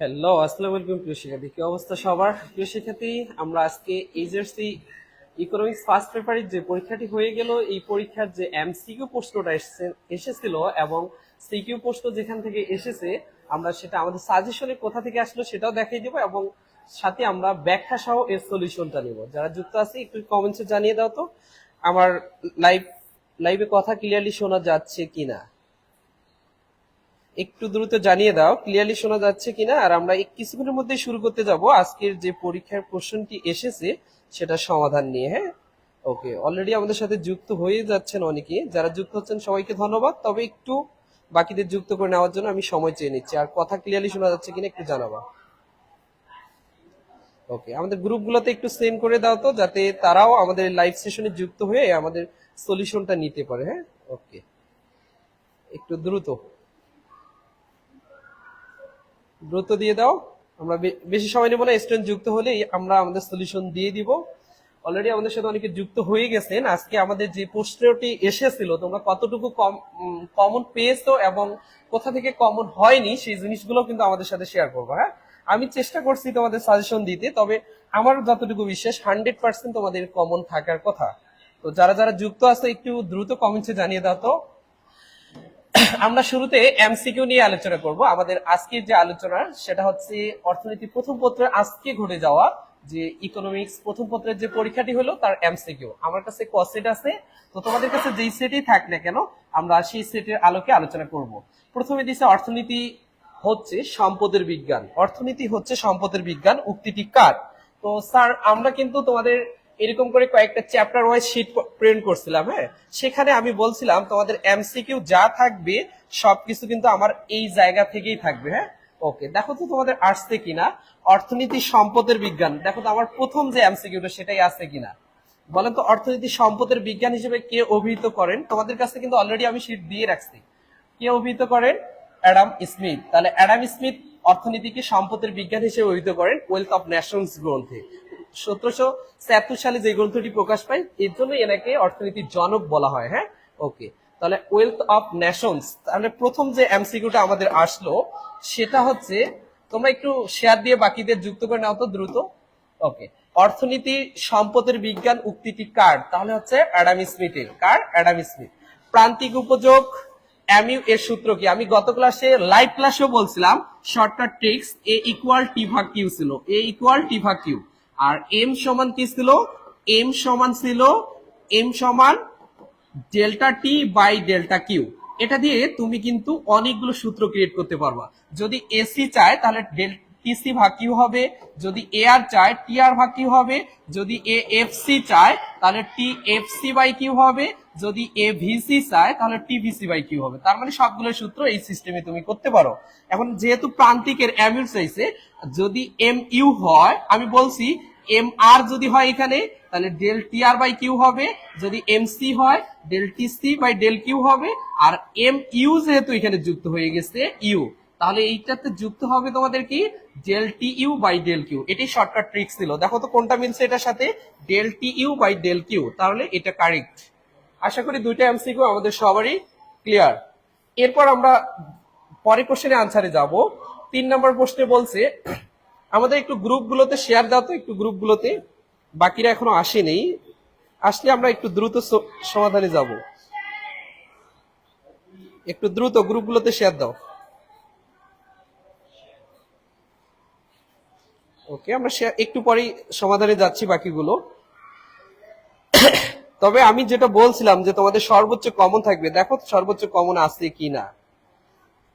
Hello, আসসালামু আলাইকুম প্রিয় শিক্ষার্থী। কি অবস্থা সবার? প্রিয় শিক্ষার্থী, আমরা আজকে এইচএসসি ইকোনমিক্স ফার্স্ট পেপারের যে পরীক্ষাটি হয়ে গেল, এই পরীক্ষার যে এমসিকিউ প্রশ্নটা এসেছিল এবং সিকিউ প্রশ্ন যেখান থেকে এসেছে, আমরা সেটা আমাদের সাজেশনের কোথা থেকে আসলো সেটাও দেখিয়ে দেবো এবং সাথে আমরা ব্যাখ্যা সহ এর সলিউশনটা নেব। যারা যুক্ত আছে একটু কমেন্টসে জানিয়ে দাও তো আমার লাইভ লাইভে কথা ক্লিয়ারলি শোনা যাচ্ছে কিনা। একটু দ্রুত জানিয়ে দাও ক্লিয়ারলি শোনা যাচ্ছে কিনা। আর আমরা এই কিছুক্ষণের মধ্যে শুরু করতে যাব আজকের যে পরীক্ষার প্রশ্নটি এসেছে সেটা সমাধান নিয়ে। হ্যাঁ, ওকে, অলরেডি আমাদের সাথে যুক্ত হয়ে যাচ্ছেন অনেকে। যারা যুক্ত হচ্ছেন সবাইকে ধন্যবাদ। তবে একটু বাকিদের যুক্ত করে নেওয়ার জন্য আমি সময় চেয়ে নিচ্ছি। আর কথা ক্লিয়ারলি শোনা যাচ্ছে কিনা একটু জানাবা। ওকে, আমাদের গ্রুপগুলোতে একটু সেন্ড করে দাও তো, যাতে তারাও আমাদের লাইভ সেশনে যুক্ত হয়ে আমাদের সলিউশনটা নিতে পারে। হ্যাঁ, ওকে, একটু দ্রুত দ্রুত দিয়ে দাও। আমরা বেশি সময় নেব না, স্টুডেন্ট যুক্ত হলেই আমরা আমাদের সলিউশন দিয়ে দিব। অলরেডি আমাদের সাথে অনেকে যুক্ত হয়ে গেছেন। আজকে আমাদের যে প্রশ্নটি এসেছিল তোমরা কতটুকু কমন পেয়েছো এবং কোথা থেকে কমন হয়নি সেই জিনিসগুলো কিন্তু আমাদের সাথে শেয়ার করবো। হ্যাঁ, আমি চেষ্টা করছি তোমাদের সাজেশন দিতে, তবে আমার যতটুকু বিশ্বাস 100% তোমাদের কমন থাকার কথা। তো যারা যারা যুক্ত আছে একটু দ্রুত কমেন্টসে জানিয়ে দাও তো। আমরা শুরুতে এমসিকিউ নিয়ে আলোচনা করব। আমাদের আজকের যে আলোচনা সেটা হচ্ছে অর্থনীতি প্রথম পত্রের আজকে ঘটে যাওয়া যে ইকোনমিক্স প্রথম পত্রের যে পরীক্ষাটি হলো তার এমসিকিউ। আমার কাছে ক সেট আছে, তো তোমাদের কাছে যেই সেটই থাক না কেন আমরা সেই সেটের আলোকে আলোচনা করব। প্রথমে দিছে অর্থনীতি হচ্ছে সম্পদের বিজ্ঞান। অর্থনীতি হচ্ছে সম্পদের বিজ্ঞান, উক্তিটি কার? তো স্যার আমরা কিন্তু তোমাদের এরকম করে কয়েকটা চ্যাপ্টার ওয়াইজ শীট প্রিন্ট করছিলাম। হ্যাঁ, সেখানে আমি বলছিলাম তোমাদের এমসিকিউ যা থাকবে সবকিছু কিন্তু আমার এই জায়গা থেকেই থাকবে। হ্যাঁ, ওকে, দেখো তো তোমাদের আসছে কিনা। অর্থনীতি সম্পদের বিজ্ঞান, দেখো তো আমার প্রথম যে এমসিকিউটা সেটাই আছে কিনা। বলেন তো, অর্থনীতি সম্পদের বিজ্ঞান হিসেবে কে অভিহিত করেন? তোমাদের কাছে কিন্তু অলরেডি আমি শীট দিয়ে রাখছি। কে অভিহিত করেন? Adam Smith. তাহলে অ্যাডাম স্মিথ অর্থনীতিকে সম্পদের বিজ্ঞান হিসেবে অভিহিত করেন ওয়েলথ অফ নেশনস গ্রন্থে। 1776 সালে যে গ্রন্থটি প্রকাশ পায় এর জন্য এনাকে অর্থনীতির জনক বলা হয়। হ্যাঁ, ওকে, তাহলে ওয়েলথ অফ নেশনস। তাহলে প্রথম যে এমসিকিউটা আমাদের আসলো সেটা হচ্ছে, তোমরা একটু শেয়ার দিয়ে বাকিদের যুক্ত করে নাও তো দ্রুত। ওকে, অর্থনীতি সম্পদের বিজ্ঞান উক্তিটি কার? তাহলে হচ্ছে অ্যাডাম স্মিথের। কার? Adam Smith. প্রান্তিক উপযোগ এমইউ এর সূত্র কি? আমি গত ক্লাসে লাইভ ক্লাসেও বলছিলাম শর্টকাট ট্রিক্স এ ইকুয়াল টি ভাগ কিউ ছিল। এ ইকুয়াল টি ভাগ কিউ। আর এম সমান কি ছিল? এম সমান ছিল এম সমান delta T by delta Q. এটা দিয়ে তুমি কিন্তু অনেকগুলো সূত্র ক্রিয়েট করতে পারবা। যদি এসি চায় তাহলে টিসি ভাগ কিউ হবে, যদি এ আর চায় টি আর ভাগ কিউ হবে, যদি এ এফ সি চায় তাহলে T F C by Q হবে, যদি এ ভিসি চায় তাহলে টি ভিসি বাই কিউ হবে। তার মানে সবগুলো সূত্র এই সিস্টেমে তুমি করতে পারো। এখন যেহেতু প্রান্তিকের এমইউ চাইছে, যদি এম ইউ হয়, আমি বলছি এম আর যদি হয় এখানে তাহলে del T R by Q হবে, যদি এম সি হয় del T C by del Q হবে। আর এম ইউ যেহেতু এখানে যুক্ত হয়ে গেছে ইউ, তাহলে এইটাতে যুক্ত হবে তোমাদের কি? Del T U by del Q. এটি শর্টকাট ট্রিক্স ছিল। দেখো তো কোনটা মিলছে এটার সাথে? Del T U by del Q. তাহলে এটা কারেক্ট। আশা করি দুইটা এমসিকিউ আমাদের সবারই ক্লিয়ার। এরপর আমরা পরের কোশ্চেনে আনসারে যাব। 3 নম্বর প্রশ্নে বলছে, আমাদের একটু গ্রুপগুলোতে শেয়ার দাও তো, একটু গ্রুপগুলোতে। বাকিরা এখনো আসেনি, আসলে আমরা একটু দ্রুত সমাধানে যাব। একটু দ্রুত গ্রুপগুলোতে শেয়ার দাও। ওকে, আমরা একটু পরেই সমাধানে যাচ্ছি বাকিগুলো। তবে আমি যেটা বলছিলাম যে তোমাদের সর্বোচ্চ কমন থাকবে, দেখো সর্বোচ্চ কমন আছে কিনা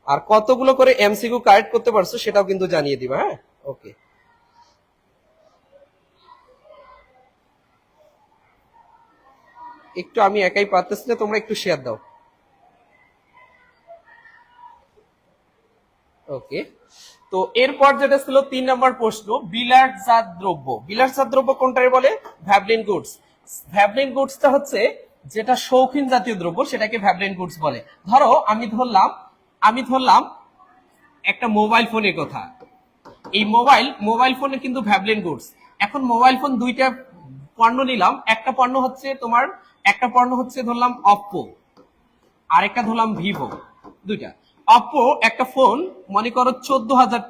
আর কতগুলো করে এমসিকিউ কারেক্ট করতে পারছো সেটাও কিন্তু জানিয়ে দিবা। হ্যাঁ, ওকে, একটু আমি একাই পারতেছি না, তোমরা একটু শেয়ার দাও। ওকে, তো এরপর যেটা ছিল 3 নম্বর প্রশ্ন, বিলাসজাত দ্রব্য। বিলাসজাত দ্রব্য কোনটারে বলে? ভ্যাবলিন গুডস। ভ্যাবলিন গুডসটা হচ্ছে যেটা শৌখিন জাতীয় দ্রব্য সেটাকে ভ্যাবলিন গুডস বলে। ধরো আমি ধরলাম একটা মোবাইল ফোনের কথা। এই মোবাইল ফোনে কিন্তু ভ্যাবলিন গুডস। এখন মোবাইল ফোন দুইটা পণ্য নিলাম, একটা পণ্য হচ্ছে ধরলাম অপ্পো, আর একটা ধরলাম ভিভো। দুইটা অপ্পো একটা ফোন মনে করো 14,000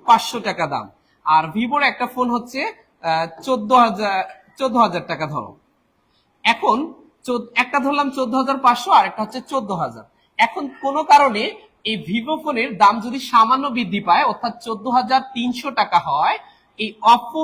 500 টাকা দাম, আর ভিভোর একটা ফোন হচ্ছে 14,000 টাকা ধরো। এখন একটা ধরলাম 14,500 আর একটা হচ্ছে 14,000। এখন কোন কারণে এই ভিভো ফোনের দাম যদি সামান্য বৃদ্ধি পায়, অর্থাৎ 14,300 টাকা হয়, এই অপো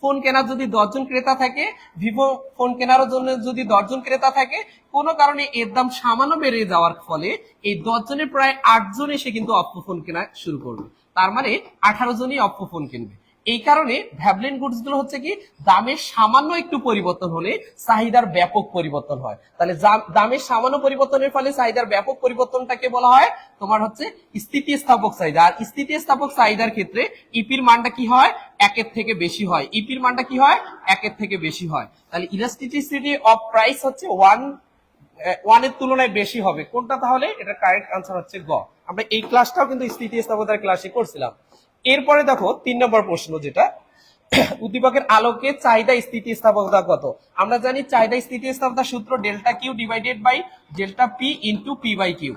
ফোন কেনার যদি 10 জন ক্রেতা থাকে, ভিভো ফোন কেনার জন্য যদি 10 জন ক্রেতা থাকে, কোন কারণে এর দাম সামান্য বেড়ে যাওয়ার ফলে এই 10 জনের প্রায় 8 জন এসে কিন্তু অপো ফোন কেনা শুরু করবে। তার মানে 18 জনই অপো ফোন কিনবে। এই কারণে ভ্যাবলেন গুডস গুলো হচ্ছে কি, দামের সামান্য একটু পরিবর্তন হলে চাহিদার ব্যাপক পরিবর্তন হয়। তাহলে দামের সামান্য পরিবর্তনের ফলে চাহিদার ব্যাপক পরিবর্তনটাকে বলা হয় তোমার হচ্ছে স্থিতিস্থাপক চাহিদা। আর স্থিতিস্থাপক চাহিদার ক্ষেত্রে ইপির মানটা কি হয়, 1 থেকে বেশি হয়। ইপির মানটা কি হয়, 1 থেকে বেশি হয়। তাহলে ইলাস্টিসিটি অফ প্রাইস হচ্ছে 1 এর তুলনায় বেশি হবে। কোনটা তাহলে? এটা কারেক্ট আনসার হচ্ছে গ। আমরা এই ক্লাসটাও কিন্তু স্থিতিস্থাপকতার ক্লাসে করছিলাম। এরপরে দেখো 3 নম্বর প্রশ্ন, যেটা উদ্দীপকের আলোকে চাহিদা স্থিতিস্থাপকতা কত। আমরা জানি চাহিদা স্থিতিস্থাপকতার সূত্র delta Q divided by delta P into P by Q.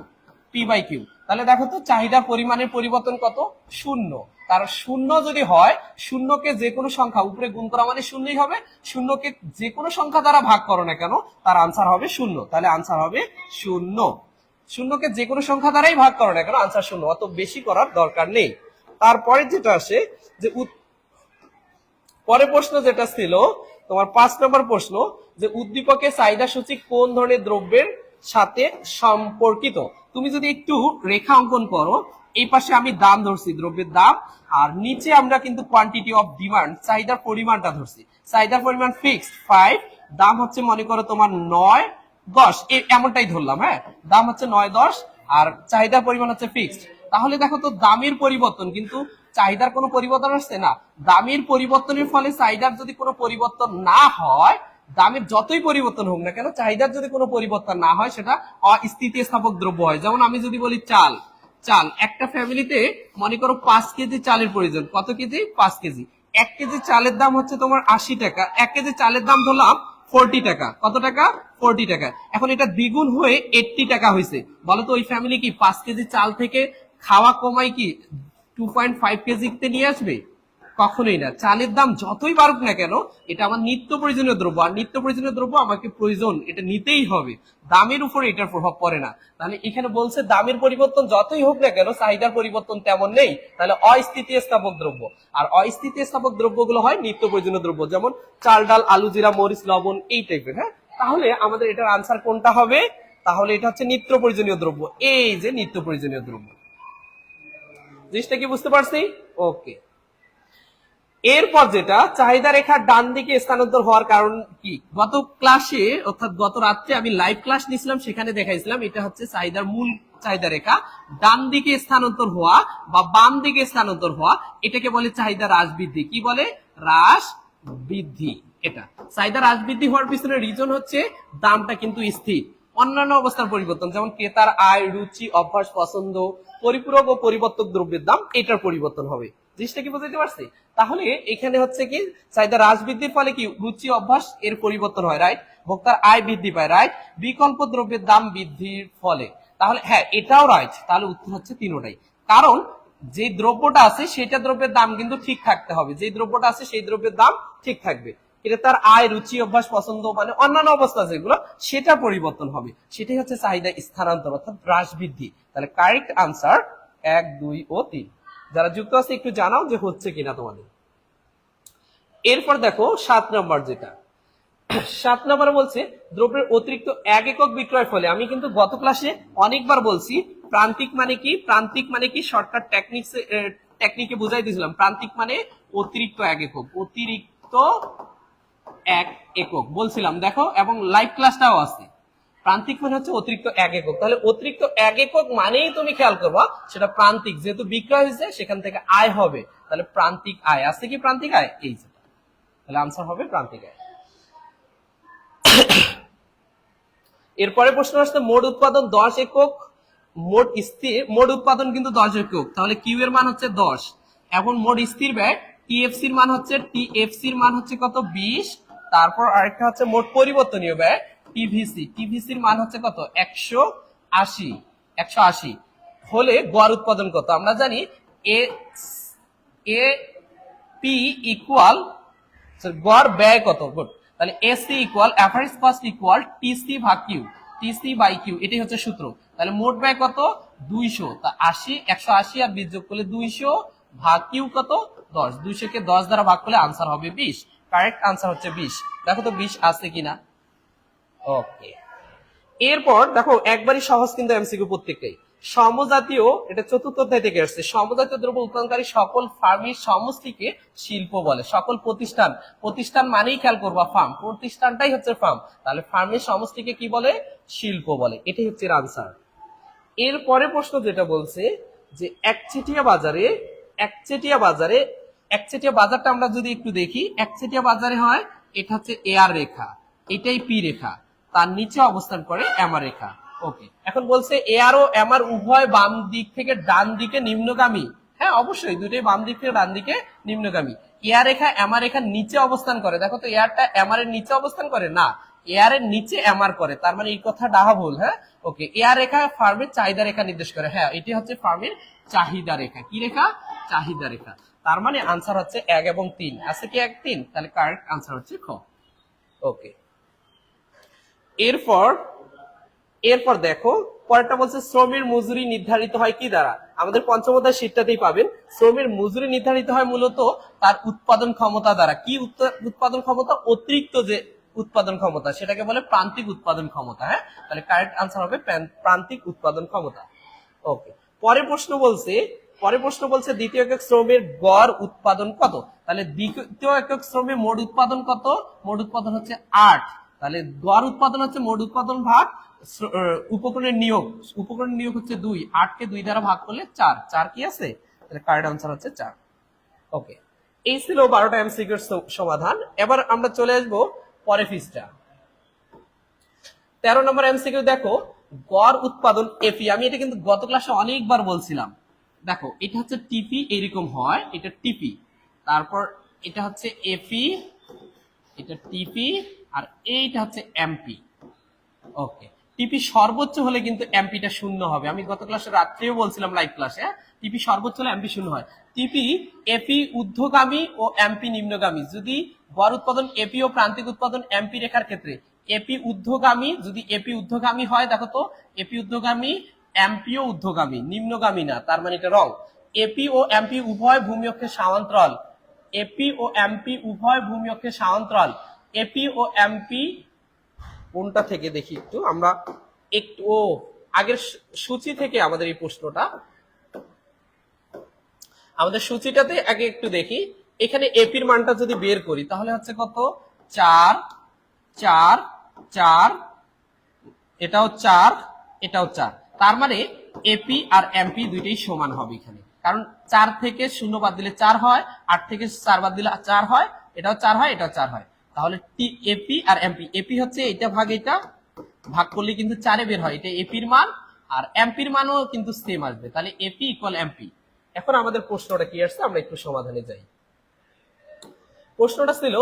তাহলে দেখো তো চাহিদার পরিমাণের পরিবর্তন কত, 0। তার 0 যদি হয়, শূন্যকে যে কোনো সংখ্যা উপরে গুণ করা মানে শূন্যই হবে, শূন্যকে যে কোনো সংখ্যা দ্বারা ভাগ করো না কেন তার আনসার হবে 0। তাহলে আনসার হবে 0। শূন্যকে যে কোনো সংখ্যা দ্বারাই ভাগ করো না কেন আনসার 0, অত বেশি করার দরকার নেই। তারপরে যেটা আসে যে পরের প্রশ্ন যেটা ছিল তোমার 5 নম্বর প্রশ্ন, যে উদ্দীপকের চাহিদা সূচি কোন ধরনের দ্রব্যের সাথে সম্পর্কিত। তুমি যদি একটু রেখা অঙ্কন করো, এই পাশে আমি দাম ধরছি, দ্রব্যের দাম, আর নিচে আমরা কিন্তু কোয়ান্টিটি অফ ডিমান্ড, চাহিদার পরিমাণটা ধরছি। চাহিদার পরিমাণ ফিক্সড 5, দাম হচ্ছে মনে করো তোমার 9, 10, এমনটাই ধরলাম। হ্যাঁ, দাম হচ্ছে 9, 10, আর চাহিদার পরিমাণ হচ্ছে ফিক্সড। তাহলে দেখো তো দামের পরিবর্তন কিন্তু চাহিদার কোনো পরিবর্তন আসছে না। দামের পরিবর্তনের ফলে চাহিদার যদি কোনো পরিবর্তন না হয়, দামের যতই পরিবর্তন হোক না কেন, চাহিদার যদি কোনো পরিবর্তন না হয় সেটা অস্থিতিস্থাপক দ্রব্য হয়। যেমন আমি যদি বলি চাল, একটা ফ্যামিলিতে মনে করো 5 কেজি চালের প্রয়োজন। কত কেজি? 5 কেজি। 1 কেজি চালের দাম হচ্ছে তোমার 80 টাকা। 1 কেজি চালের দাম ধরলাম 40 টাকা। কত টাকা? 40 টাকা। এখন এটা দ্বিগুণ হয়ে 80 টাকা হয়েছে। বলো তো ওই ফ্যামিলি কি 5 কেজি চাল থেকে খাওয়া কমাই কি 2.5 কেজিতে নিয়ে আসবে? কখনোই না। চালের দাম যতই বাড়ুক না কেন, এটা আমার নিত্য প্রয়োজনীয় দ্রব্য, আর নিত্য প্রয়োজনীয় দ্রব্য আমাকে প্রয়োজন, এটা নিতেই হবে। দামের উপরে এটার প্রভাব পড়ে না। তাহলে এখানে বলছে দামের পরিবর্তন যতই হোক না কেন চাহিদার পরিবর্তন তেমন নেই। তাহলে অস্থিতিস্থাপক দ্রব্য, আর অস্থিতিস্থাপক দ্রব্যগুলো হয় নিত্য প্রয়োজনীয় দ্রব্য, যেমন চাল, ডাল, আলু, জিরা, মরিচ, লবণ, এই টাইপের। হ্যাঁ, তাহলে আমাদের এটার আনসার কোনটা হবে? তাহলে এটা হচ্ছে নিত্য প্রয়োজনীয় দ্রব্য। এই যে নিত্য প্রয়োজনীয় দ্রব্য, জিনিসটা কি বুঝতে পারছি? ওকে। এরপর যেটা চাহিদা রেখার ডান দিকে স্থানান্তর হওয়ার কারণ কি, গত ক্লাসে অর্থাৎ গত রাত্রে আমি লাইভ ক্লাস নিয়েছিলাম, সেখানে দেখাইছিলাম এটা হচ্ছে চাহিদার মূল চাহিদা রেখা ডান দিকে স্থানান্তর হওয়া বা বাম দিকে স্থানান্তর হওয়া, এটাকে বলে চাহিদা হ্রাস বৃদ্ধি। কি বলে? হ্রাস বৃদ্ধি। এটা চাহিদা হ্রাস বৃদ্ধি হওয়ার পিছনে রিজন হচ্ছে দামটা কিন্তু স্থির, অন্যান্য অবস্থার পরিবর্তন, যেমন ক্রেতার আয়, রুচি, অভ্যাস, পছন্দ, পরিপূরক ও পরিবর্তক দ্রব্যের দাম, এটার পরিবর্তন হবে। জিনিসটা কি বুঝতে পারছি? তাহলে এখানে হচ্ছে কি চাহিদা হ্রাস বৃদ্ধির ফলে কি রুচি, অভ্যাস এর পরিবর্তন হয়, রাইট? ভোক্তার আয় বৃদ্ধি পায়, রাইট? বিকল্প দ্রব্যের দাম বৃদ্ধির ফলে, তাহলে হ্যাঁ এটাও রাইট। তাহলে উত্তর হচ্ছে তিনটাই। কারণ যে দ্রব্যটা আছে সেটা দ্রব্যের দাম কিন্তু ঠিক থাকতে হবে, যে দ্রব্যটা আছে সেই দ্রব্যের দাম ঠিক থাকবে। ক্রেতার আয়, রুচি, অভ্যাস, পছন্দ মানে অন্যান্য অবস্থা যেগুলো সেটা পরিবর্তন হবে, সেটাই হচ্ছে চাহিদা স্থানান্তর অর্থাৎ হ্রাস বৃদ্ধি। তাহলে কারেক্ট আনসার 1, 2 ও 3। যারা যুক্ত আছে একটু জানাও যে হচ্ছে কিনা তোমাদের। এরপর দেখো 7 নম্বর, যেটা 7 নম্বরে বলছে দ্রব্যের অতিরিক্ত 1 একক বিক্রয়ের ফলে। আমি কিন্তু গত ক্লাসে অনেকবার বলছি প্রান্তিক মানে কি, প্রান্তিক মানে কি শর্টকাট টেকনিকে বুঝাই দিয়েছিলাম। প্রান্তিক মানে অতিরিক্ত 1 একক, অতিরিক্ত 1 একক বলছিলাম, দেখো, এবং লাইভ ক্লাসটাও আছে। প্রান্তিক মানে হচ্ছে অতিরিক্ত 1 একক। তাহলে অতিরিক্ত 1 একক মানেই তুমি খেয়াল করবা সেটা প্রান্তিক, যেহেতু বিক্রয় হয়েছে সেখান থেকে আয় হবে, তাহলে প্রান্তিক আয় আছে। কি প্রান্তিক আয়? এই যে, তাহলে আনসার হবে প্রান্তিক আয়। এরপরে প্রশ্ন আসছে মোট উৎপাদন 10 একক, মোট স্থির, মোট উৎপাদন কিন্তু 10 একক, তাহলে কিউ এর মান হচ্ছে 10। এখন মোট স্থির ব্যয় টিএফসি এর মান হচ্ছে, টিএফসি এর মান হচ্ছে কত? 20। তারপর আরেকটা হচ্ছে মোট পরিবর্তনীয় ব্যয় টিভিসি, টিভিসির মান হচ্ছে কত? 180 হলে গড় উৎপাদন কত? আমরা জানি এ পি ইকুয়াল গড় ব্যয় কত, গুড। তাহলে AC equal average cost equal TC ভাগ কিউ, টিসি বাই কিউ, এটাই হচ্ছে সূত্র। তাহলে মোট ব্যয় কত, 200, তা 80, 180 আর 20 যোগ করলে 200 ভাগ কিউ কত, 10, 200 কে 10 দ্বারা ভাগ করলে আনসার হবে 20। কারেক্ট আনসার হচ্ছে 20। দেখো তো 20 আছে কিনা। ওকে, এরপর দেখো একবারই সহজ কিন্তু এমসিকিউ প্রত্যেকটাই। সমজাতীয়, এটা চতুর্থ অধ্যায় থেকে আসছে, সমজাতীয় দ্রব্য উৎপাদনকারী সকল ফার্মের সমষ্টিকে শিল্প বলে। সকল প্রতিষ্ঠান, প্রতিষ্ঠান মানেই খেয়াল করবা ফার্ম, প্রতিষ্ঠানটাই হচ্ছে ফার্ম, তাহলে ফার্মের সমষ্টিকে কি বলে, শিল্প বলে। এটাই হচ্ছে আনসার। এরপরে প্রশ্ন যেটা বলছে যে একচেটিয়া বাজারে, একচেটিয়া বাজারে, একচেটিয়া বাজারটা আমরা যদি একটু দেখি, একচেটিয়া বাজারে হয় এটা হচ্ছে এআর রেখা, এটাই পি রেখা, তার নিচে অবস্থান করে এমআর রেখা। ওকে, এখন বলছে এআর ও এমআর উভয় বাম দিক থেকে ডান দিকে নিম্নগামী। হ্যাঁ অবশ্যই দুটোই বাম দিক থেকে ডান দিকে নিম্নগামী। এআর রেখা এমআর রেখার নিচে অবস্থান করে, দেখো তো এআরটা এমআর এর নিচে অবস্থান করে না, এআর এর নিচে এমআর করে, তার মানে এই কথা ডাহা ভুল। হ্যাঁ ওকে, এআর রেখা ফার্মের চাহিদা রেখা নির্দেশ করে। হ্যাঁ এটি হচ্ছে ফার্মের চাহিদা রেখা। কি রেখা, চাহিদা রেখা। তার মানে আনসার হচ্ছে 1 এবং 3 আছে কি, 1 3, তাহলে কারেক্ট আনসার হচ্ছে খ। ওকে, এরপর এরপর দেখো পরেরটা বলছে শ্রমের মজুরি নির্ধারিত হয় কি দ্বারা। আমাদের পঞ্চম অধ্যায় শীটটাতেই পাবেন। শ্রমের মজুরি নির্ধারিত হয় মূলত তার উৎপাদন ক্ষমতা দ্বারা। কি উৎপাদন ক্ষমতা, অতিরিক্ত যে উৎপাদন ক্ষমতা সেটাকে বলে প্রান্তিক উৎপাদন ক্ষমতা। হ্যাঁ, তাহলে কারেক্ট আনসার হবে প্রান্তিক উৎপাদন ক্ষমতা। ওকে, পরের প্রশ্ন বলছে, পরের প্রশ্ন বলছে দ্বিতীয় একক শ্রমের গড় উৎপাদন কত। তাহলে দ্বিতীয় একক শ্রমে মোট উৎপাদন কত, মোট উৎপাদন হচ্ছে 8, তাহলে গড় উৎপাদন হচ্ছে মোট উৎপাদন ভাগ উপকরণের নিয়োগ, উপকরণের নিয়োগ হচ্ছে 2, 8 কে 2 দ্বারা ভাগ করলে 4, 4 কি আছে, তাহলে কারেক্ট আনসার হচ্ছে 4। ওকে, এই ছিল 12টা এমসিকিউ এর সমাধান। এবার আমরা চলে আসবো পরের পৃষ্ঠা 13 নম্বর এমসিকিউ। দেখো গড় উৎপাদন এপি, আমি এটা কিন্তু গত ক্লাসে অনেকবার বলছিলাম। দেখো এটা হচ্ছে টিপি, এরকম হয়, এটা টিপি, তারপর এটা হচ্ছে এপি, এটা টিপি, আর এইটা হচ্ছে এমপি। ওকে, টিপি সর্বোচ্চ হলে কিন্তু এমপিটা শূন্য হবে। আমি গত ক্লাসে রাত্রেও বলছিলাম লাইভ ক্লাসে, টিপি সর্বোচ্চ হলে এমপি শূন্য হয়। টিপি এপি ঊর্ধ্বগামী ও এমপি নিম্নগামী। যদি গড় উৎপাদন এপি ও প্রান্তিক উৎপাদন এমপি রেখার ক্ষেত্রে এপি ঊর্ধ্বগামী, যদি এপি ঊর্ধ্বগামী হয়, দেখো তো এপি ঊর্ধ্বগামী, এমপিও ঊর্ধ্বগামী, নিম্নগামী না, তার মানে এটা রং। এপি ও এমপি উভয় ভূমি অক্ষের সমান্তরাল, এপি ও এমপি উভয় ভূমি অক্ষের সমান্তরাল। এপি ও এমপি কোনটা থেকে দেখি একটু আমরা, একটু ও আগের সূচি থেকে আমাদের এই প্রশ্নটা, আমাদের সূচিটাতে আগে একটু দেখি। এখানে এপির মানটা যদি বের করি তাহলে হচ্ছে কত, 4 4 4, এটাও 4, এটাও 4, তার মানে এপি আর এমপি দুইটাই সমান হবে এখানে, কারণ 4 থেকে 0 বাদ দিলে 4 হয়, 8 থেকে 4 বাদ দিলে 4 হয়, এটাও 4 হয়, এটাও 4 হয়। তাহলে এপি আর এমপি, এপি হচ্ছে এটা ভাগ এটা, ভাগ করলে কিন্তু 4 এ বের হয়, এটা এপির মান, আর এমপির মানও কিন্তু সেম আসবে, তাহলে এপি ইকুয়াল এমপি। এখন আমাদের প্রশ্নটা কি আসছে, আমরা একটু সমাধানে যাই। প্রশ্নটা ছিল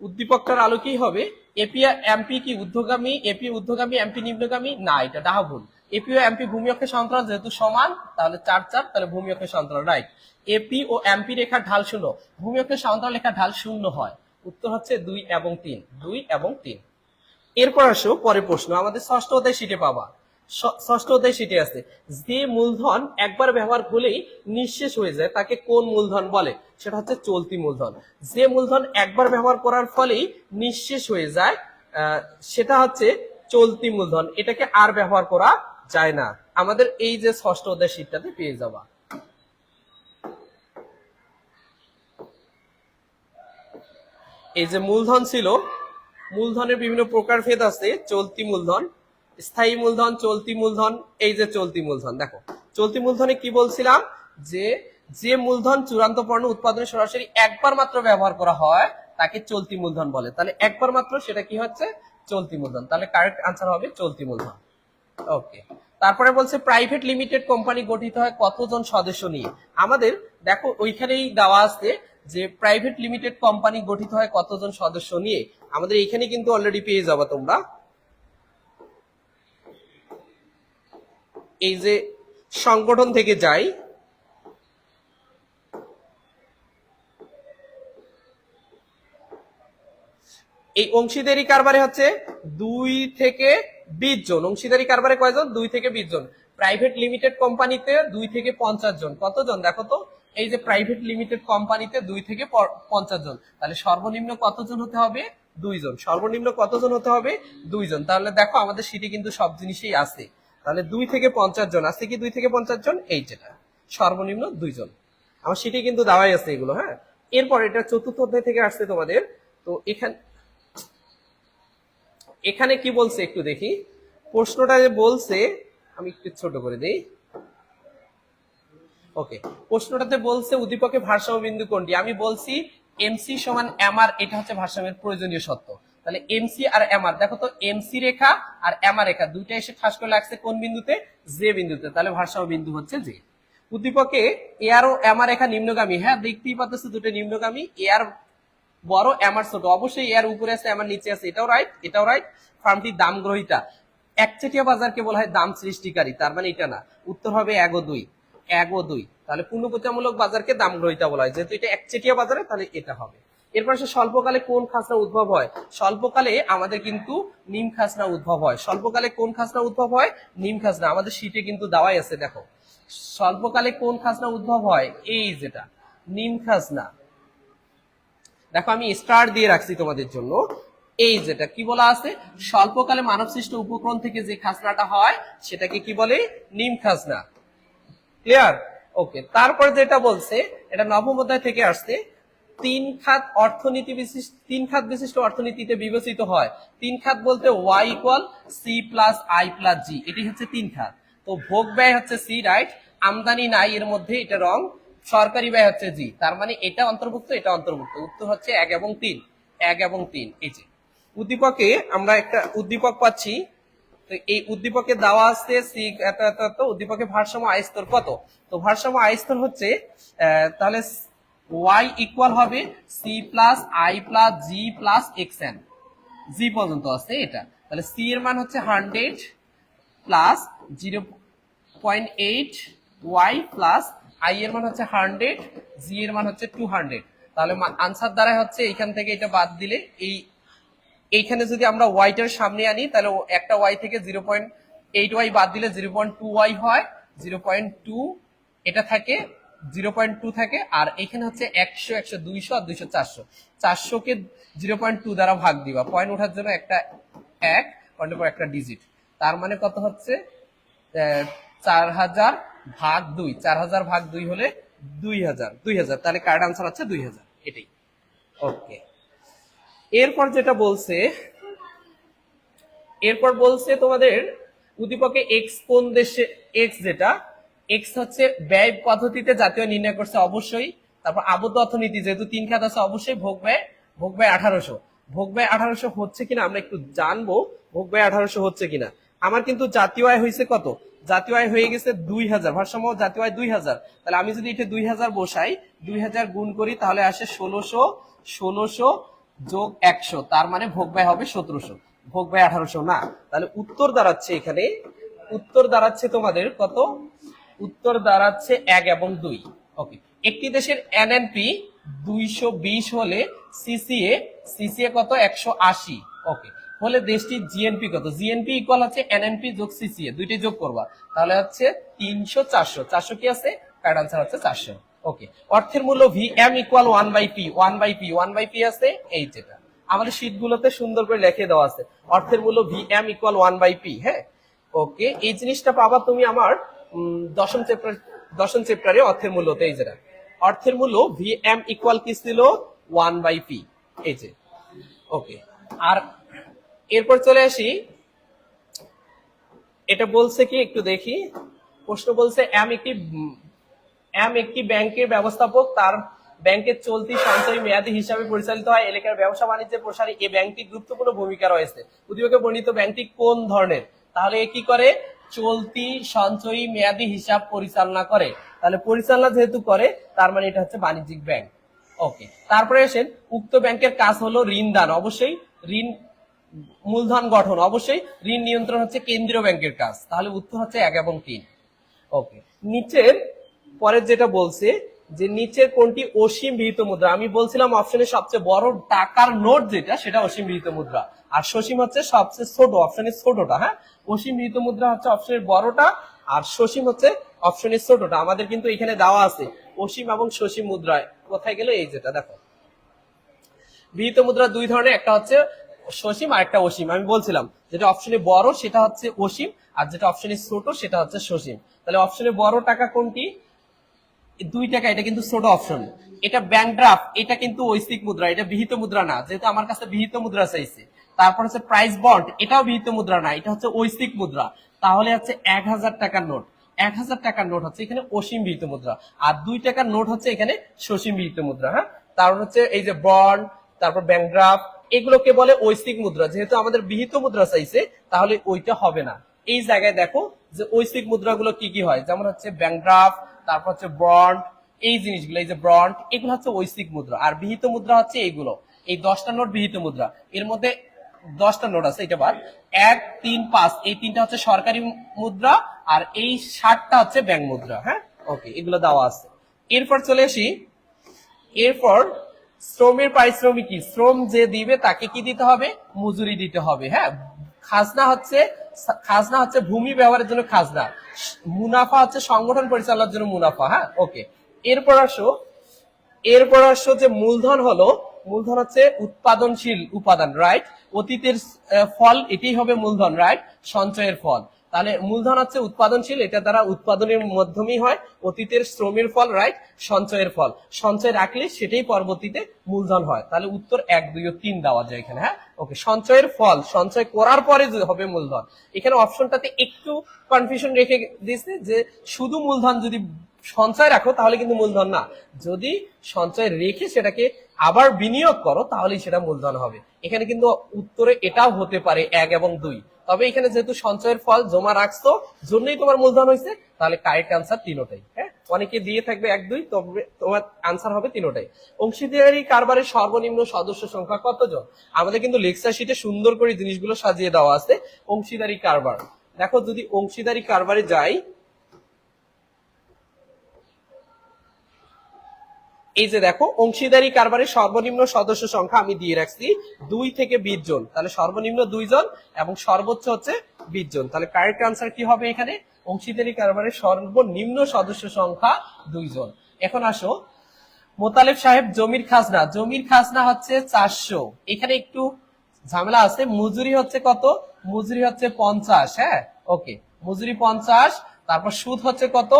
উদ্দীপকটার আলো কি হবে, এপি আর এমপি কি ঊর্ধ্বগামী, এপি ঊর্ধ্বগামী এমপি নিম্নগামী, না এটা ডাহা ভুল। এপি ও এমপি ভূমি অক্ষের সমান্তরাল, যেহেতু সমান তাহলে 4 4, তাহলে ভূমি অক্ষের সমান্তরাল, রাইট। এপি ও এমপি রেখার ঢাল 0, ভূমি অক্ষের সমান্তরাল রেখার ঢাল 0 হয়, উত্তর হচ্ছে 2 এবং 3, 2 এবং 3। এরপর আসো পরের প্রশ্ন, আমাদের ষষ্ঠ অধ্যায় শীটে পাবা, ষষ্ঠ অধ্যায় শীটে আছে, যে মূলধন একবার ব্যবহার হলেই নিঃশেষ হয়ে যায় তাকে কোন মূলধন বলে, সেটা হচ্ছে চলতি মূলধন। যে মূলধন একবার ব্যবহার করার ফলেই নিঃশেষ হয়ে যায় সেটা হচ্ছে চলতি মূলধন, এটাকে আর ব্যবহার করা যায় না। আমাদের এই যে ষষ্ঠ অধ্যায় শীটটাতে পেয়ে যাবা। এই যে মূলধন ছিল, মূলধনের বিভিন্ন প্রকারভেদ আছে, চলতি মূলধন, স্থায়ী মূলধন, চলতি মূলধন। এই যে চলতি মূলধন, দেখো চলতি মূলধনে কি বলছিলাম, যে যে মূলধন চূড়ান্ত পণ্য উৎপাদনে সরাসরি একবার মাত্র ব্যবহার করা হয় তাকে চলতি মূলধন বলে। তাহলে একবার মাত্র সেটা কি হচ্ছে, চলতি মূলধন, তাহলে কারেক্ট আনসার হবে চলতি মূলধন। ওকে, তারপরে বলছে প্রাইভেট লিমিটেড কোম্পানি গঠিত হয় কতজন সদস্য নিয়ে। আমাদের দেখো ওইখানেই দেওয়া আছে যে প্রাইভেট লিমিটেড কোম্পানি গঠিত হয় কতজন সদস্য নিয়ে, আমাদের এখানে কিন্তু অলরেডি পেয়ে যাবা তোমরা। এই যে সংগঠন থেকে যাই, এই অংশীদারি কারবারে হচ্ছে 2 থেকে 20 জন। অংশীদারি কারবারে কয়জন? 2 থেকে 20 জন। প্রাইভেট লিমিটেড কোম্পানিতে 2 থেকে 50 জন। কতজন দেখো তো? এই যে প্রাইভেট লিমিটেড কোম্পানিতে 2 থেকে 50 জন, তাহলে সর্বনিম্ন কতজন হতে হবে? 2 জন। সর্বনিম্ন কতজন হতে হবে? 2 জন। তাহলে দেখো আমাদের শীটে কিন্তু সব জিনিসই আছে। তাহলে 2 থেকে 50 জন আছে কি? 2 থেকে 50 জন, এই যেটা সর্বনিম্ন 2 জন। আমার শীটে কিন্তু দেওয়াই আছে এগুলো। হ্যাঁ, এরপর এটা চতুর্থ অধ্যায় থেকে আসছে তোমাদের। তো এখানে কি বলছে একটু দেখি। প্রশ্নটা যে বলছে, আমি একটু ছোট করে দিই। ওকে, প্রশ্নটাতে বলছে উদ্দীপকের ভারসাম্য বিন্দু কোনটি? আমি বলছি এমসি সমান এমআর, এটা হচ্ছে ভারসাম্যের প্রয়োজনীয় সত্য। তাহলে এমসি আর এমআর, দেখো তো এমসি রেখা আর এমআর রেখা দুইটা এসে ঠাস করে লাগছে কোন বিন্দুতে? জে বিন্দুতে। তাহলে ভারসাম্য বিন্দু হচ্ছে জে। উদ্দীপকে এ আর ও এমআর রেখা নিম্নগামী। হ্যাঁ, দেখতেই পাচ্ছ দুটো নিম্নগামী। এ আর বড়, এমআর ছোট। অবশ্যই এর উপরে আছে, এমআর নিচে আছে, এটাও রাইট, এটাও রাইট। ফার্মটি দাম গ্রহীতা। একচেটিয়া বাজারকে বলা হয় দাম সৃষ্টিকারী, তার মানে এটা না। উত্তর হবে 1 ও 2, 1 ও 2। তাহলে পুনঃপ্রতিমূলক বাজারকে দাম গ্রহীতা বলা হয়, যেহেতু এটা একচেটিয়া বাজারে, তাহলে এটা হবে। এরপর সে স্বল্পকালে কোন খাজনা উদ্ভব হয়? স্বল্পকালে আমাদের কিন্তু নিম খাজনা উদ্ভব হয়। স্বল্পকালে কোন খাজনা উদ্ভব হয়? নিম খাজনা। আমাদের শীটে কিন্তু দেওয়াই আছে, দেখো স্বল্পকালে কোন খাজনা উদ্ভব হয়? এই যেটা নিম খাজনা। দেখো আমি স্টার দিয়ে রাখছি তোমাদের জন্য। এই যেটা কি বলা আছে? স্বল্পকালে মানব সৃষ্ট উপকরণ থেকে যে খাজনাটা হয় সেটাকে কি বলে? নিম খাজনা। ক্লিয়ার? ওকে, তারপর যেটা বলছে এটা নবম অধ্যায় থেকে আসছে। তিন খাত বিশিষ্ট অর্থনীতিতে বিবেচিত হয়। তিন খাত বলতে Y equal C plus I plus G, এটি হচ্ছে তিন খাত। তো ভোগ ব্যয় হচ্ছে সি, রাইট। আমদানি নাই এর মধ্যে, এটা রং। সরকারি ব্যয় হচ্ছে জি, তার মানে এটা অন্তর্ভুক্ত, এটা অন্তর্ভুক্ত। উত্তর হচ্ছে 1 এবং 3, 1 এবং 3। এই যে উদ্দীপকে আমরা একটা উদ্দীপক পাচ্ছি। তো এই উদ্দীপকে দেওয়া আছে সি এত এত এত, উদ্দীপকে ভারসাম্য আয় স্তর কত? তো ভারসাম্য আয় স্তর হচ্ছে তাহলে y ইকুয়াল হবে C plus I plus G plus X N, জি পর্যন্ত আছে এটা। তাহলে সি এর মান হচ্ছে 100 প্লাস 0.8 ওয়াই প্লাস আই এর মান হচ্ছে 100, জি এর মান হচ্ছে 200। তাহলে আনসার দ্বারা হচ্ছে এইখান থেকে এটা বাদ দিলে এইখানে যদি আমরা ওয়াইটার সামনে আনি, তাহলে একটা ওয়াই থেকে 0.8 ওয়াই বাদ দিলে 0.2 ওয়াই হয়। 0.2 এটা থাকে, 0.2 থাকে। আর এখানে হচ্ছে 100, 100, 200 আর 200, 400। 400 কে 0.2 দ্বারা ভাগ দিবা, পয়েন্ট ওঠার জন্য একটা 1, পয়েন্টের পর একটা ডিজিট। তার মানে কত হচ্ছে? 4000 ভাগ 2, 4000 ভাগ 2 হলে 2000, 2000। তাহলে কারেক্ট আনসার হচ্ছে 2000, এটাই। ওকে, এরপর যেটা বলছে, এরপর বলছে তোমাদের উদ্দীপকে এক্স কোন দেশে, এক্স যেটা এক্স হচ্ছে ব্যয় পদ্ধতিতে জাতীয় নির্ণয় করছে অবশ্যই। তারপর আবদ্ধ অর্থনীতি, যেহেতু তিন খাত আছে, অবশ্যই ভোগ ব্যয় 1800। ভোগ ব্যয় 1800 হচ্ছে কিনা আমরা একটু জানবো, ভোগ ব্যয় 1800 হচ্ছে কিনা। আমার কিন্তু জাতীয় আয় হয়েছে কত? জাতীয় আয় হয়ে গেছে 2000, ভারসাম্য জাতীয় আয় 2000। তাহলে আমি যদি এটা 2000 বসাই, 2000 গুণ করি, তাহলে আসে 1600, 1600 যোগ 100, তার মানে ভোগ ব্যয় হবে 1700। ভোগ ব্যয় 1800 না। তাহলে উত্তর দাঁড়াচ্ছে এখানে, উত্তর দাঁড়াচ্ছে তোমাদের কত? উত্তর দাঁড়াচ্ছে 1 এবং 2। ওকে, একটি দেশের এনএনপি 220 হলে সিসিএ, সিসিএ কত? 180। ওকে, হলে দেশটির জিএনপি কত? জিএনপি ইকুয়াল হচ্ছে এনএনপি যোগ সিসিএ, দুইটাই যোগ করবা, তাহলে হচ্ছে 300, 400। 400 কি আছে? কারেক্ট আনসার হচ্ছে 400। ওকে, অর্থের মূল্য VM equal 1/p, 1/p, 1/p আছে, এই যেটা আমাদের শীট গুলোতে সুন্দর করে লিখে দেওয়া আছে। অর্থের মূল্য ভিএম ইকুয়াল 1/p। হ্যাঁ, ওকে, এই জিনিসটা পাবা তুমি আমার দশম চ্যাপ্টারে অর্থের মূল্যতে। এই যেটা অর্থের মূল্য ভিএম ইকুয়াল কি ছিল? 1/p, এই যে। ওকে, আর এরপর চলে আসি, এটা বলছে কি একটু দেখি। প্রশ্ন বলছে এম একটি ব্যাংকের ব্যবস্থাপক, তার ব্যাংকের চলতি সঞ্চয়ী মেয়াদী হিসাবে পরিচালিত হয়। এলাকার ব্যবসা বাণিজ্যের প্রসারে এই ব্যাংকটি গুরুত্বপূর্ণ ভূমিকা রয়েছে। উদ্দীপকে বর্ণিত ব্যাংকটি কোন ধরনের? তাহলে এ কি করে? চলতি সঞ্চয়ী মেয়াদী হিসাব পরিচালনা করে। তাহলে পরিচালনা যেহেতু করে, তার মানে এটা হচ্ছে বাণিজ্যিক ব্যাংক। ওকে, তারপরে আসেন, উক্ত ব্যাংকের কাজ হলো ঋণ দান, অবশ্যই। ঋণ মূলধন গঠন, অবশ্যই। ঋণ নিয়ন্ত্রণ হচ্ছে কেন্দ্রীয় ব্যাংকের কাজ। তাহলে উত্তর হচ্ছে 1 এবং 3। ওকে, নিচের পরের যেটা বলছে, যে নিচের কোনটি অসীম বিহিত মুদ্রা? আমি বলছিলাম অপশনের সবচেয়ে বড় টাকার নোট যেটা সেটা অসীম বিহিত মুদ্রা, আর সসীম হচ্ছে সবচেয়ে ছোট, অপশনের ছোটটা। হ্যাঁ, অসীম বিহিত মুদ্রা হচ্ছে অপশনের বড়টা, আর সসীম হচ্ছে অপশনের ছোটটা। আমাদের কিন্তু এখানে দেওয়া আছে অসীম এবং সসীম মুদ্রায় কোথায় গেল, এই যেটা দেখো বিহিত মুদ্রা দুই ধরনের, একটা হচ্ছে সসীম আর একটা অসীম। আমি বলছিলাম যেটা অপশনে বড় সেটা হচ্ছে অসীম, আর যেটা অপশনে ছোট সেটা হচ্ছে সসীম। তাহলে অপশনে বড় টাকা কোনটি? 2 টাকা, এটা কিন্তু ছোট অপশন। এটা ব্যাংক ড্রাফট, এটা কিন্তু ঐচ্ছিক মুদ্রা, এটা বিহিত মুদ্রা না, যেহেতু আমার কাছে বিহিত মুদ্রা চাইছে। তারপর হচ্ছে প্রাইস বন্ড, এটাও বিহিত মুদ্রা না, এটা হচ্ছে ঐচ্ছিক মুদ্রা। তাহলে হচ্ছে 1000 টাকার নোট, 1000 টাকার নোট হচ্ছে এখানে অসীম বিহিত মুদ্রা, আর 2 টাকার নোট হচ্ছে এখানে সসীম বিহিত মুদ্রা। হ্যাঁ, তারপর হচ্ছে এই যে বন্ড, তারপর ব্যাংক ড্রাফট, এগুলোকে বলে ঐচ্ছিক মুদ্রা। যেহেতু আমাদের বিহিত মুদ্রা চাইছে তাহলে ওইটা হবে না। এই জায়গায় দেখো যে ঐচ্ছিক মুদ্রাগুলো কি কি হয়, যেমন হচ্ছে ব্যাংক ড্রাফট, তারপর হচ্ছে বন্ড, এই জিনিসগুলো, এই যে বন্ড, এগুলো হচ্ছে ঐচ্ছিক মুদ্রা। আর বিহিত মুদ্রা হচ্ছে এইগুলো, এই 10টা নোট বিহিত মুদ্রা। এর মধ্যে 10টা নোট আছে, এটা বাদ 1, 3, 5, এই তিনটা হচ্ছে সরকারি মুদ্রা, আর এই 60টা হচ্ছে ব্যাংক মুদ্রা। হ্যাঁ, ওকে, এগুলো দেওয়া আছে। এরপর চলে আসি, এরপর শ্রমের পারিশ্রমিক কি? শ্রম যে দিবে তাকে কি দিতে হবে? মজুরি দিতে হবে। হ্যাঁ, খাজনা হচ্ছে, খাজনা হচ্ছে ভূমি ব্যবহারের জন্য খাজনা, মুনাফা হচ্ছে সংগঠন পরিচালনার জন্য মুনাফা। হ্যাঁ, ওকে। এরপর আসো, এরপর আসো যে মূলধন হলো, মূলধন হচ্ছে উৎপাদনশীল উপাদান, রাইট? অতীতের ফল, এটাই হবে মূলধন, রাইট? সঞ্চয়ের ফল। তাহলে মূলধন হচ্ছে উৎপাদনশীল, এটা দ্বারা উৎপাদনের মাধ্যমেই হয়, অতীতের শ্রমের ফল, রাইট? সঞ্চয়ের ফল, সঞ্চয় রাখলে সেটাই পরবর্তীতে মূলধন হয়। তাহলে উত্তর 1, 2 ও 3 দেওয়া যায় এখানে। হ্যাঁ, ওকে, সঞ্চয়ের ফল, সঞ্চয় করার পরে হবে মূলধন। এখানে অপশনটাতে একটু কনফিউশন রেখে দিয়েছে যে শুধু মূলধন যদি সঞ্চয় রাখো তাহলে কিন্তু মূলধন না, যদি সঞ্চয় রেখে সেটাকে আবার বিনিয়োগ করো তাহলেই সেটা মূলধন হবে। এখানে কিন্তু উত্তরে এটাও হতে পারে 1 এবং 2, তবে এখানে যেহেতু সঞ্চয়ের ফল জমা রাখছো জন্যই তোমার মূলধন হয়েছে, তাহলে কারেক্ট আনসার তিনটাই। হ্যাঁ, অনেকে দিয়ে থাকবে 1, 2, তবে তোমার আনসার হবে তিনটাই। অংশীদারি কারবারের সর্বনিম্ন সদস্য সংখ্যা কতজন? আমাদের কিন্তু লেকচার শিটে সুন্দর করে জিনিসগুলো সাজিয়ে দেওয়া আছে। অংশীদারি কারবার দেখো, যদি অংশীদারি কারবারে যাই, এই যে দেখো অংশীদারি কারবারের সর্বনিম্ন সদস্য সংখ্যা আমি দিয়ে রাখছি 2 থেকে 20 জন। তাহলে সর্বনিম্ন 2 জন এবং সর্বোচ্চ হচ্ছে 20 জন। তাহলে কারেক্ট আনসার কি হবে এখানে? অংশীদারি কারবারের সর্বনিম্ন সদস্য সংখ্যা 2 জন। এখন আসো, মোতালেব সাহেব জমির খাজনা, জমির খাজনা হচ্ছে 400। এখানে একটু ঝামেলা আছে, মজুরি হচ্ছে কত? মজুরি হচ্ছে 50। হ্যাঁ, ওকে, মজুরি 50। তারপর সুদ হচ্ছে কত?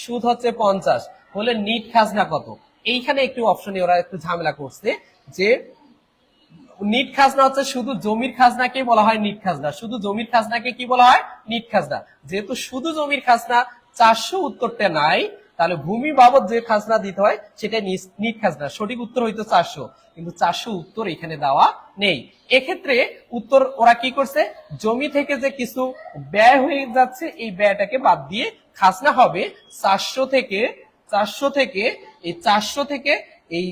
সুদ হচ্ছে 50। হলে নিট খাজনা কত? এইখানে একটু অপশনে ওরা একটু ঝামেলা করছে যে নিট খাজনা হচ্ছে শুধু জমির খাজনাকে বলা হয় নিট খাজনা, শুধু জমির খাজনাকে কি বলা হয়? নিট খাজনা। যেহেতু শুধু জমির খাজনা 400 উত্তরটা নাই, তাহলে ভূমি বাবদ যে খাজনা দিতে হয় সেটা নিট খাজনা। সঠিক উত্তর হইতো 400, কিন্তু 400 উত্তর এখানে দেওয়া নেই। এক্ষেত্রে উত্তর ওরা কি করছে? জমি থেকে যে কিছু ব্যয় হয়ে যাচ্ছে এই ব্যয়টাকে বাদ দিয়ে খাজনা হবে 400 থেকে, 400 থেকে এই 400 থেকে এই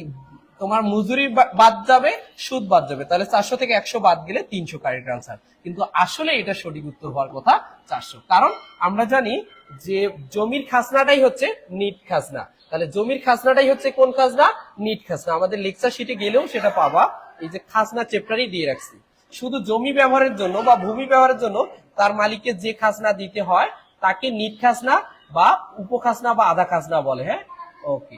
তোমার মজুরি বাদ যাবে, সুদ বাদ যাবে। তাহলে 400 থেকে 100 বাদ গেলে 300 কারেক্ট আনসার। কিন্তু আসলে এটা সঠিক উত্তর হওয়ার কথা 400, কারণ আমরা জানি যে জমির খাজনাটাই হচ্ছে নিট খাজনা। তাহলে জমির খাজনাটাই হচ্ছে কোন খাজনা? নিট খাজনা। আমাদের লেকচার শিটে গেলেও সেটা পাবা, এই যে খাজনা চ্যাপ্টারই দিয়ে রাখছি। শুধু জমি ব্যবহারের জন্য বা ভূমি ব্যবহারের জন্য তার মালিককে যে খাজনা দিতে হয় তাকে নিট খাজনা বা উপখাজনা বা আধা খাজনা বলে। হ্যাঁ, ওকে,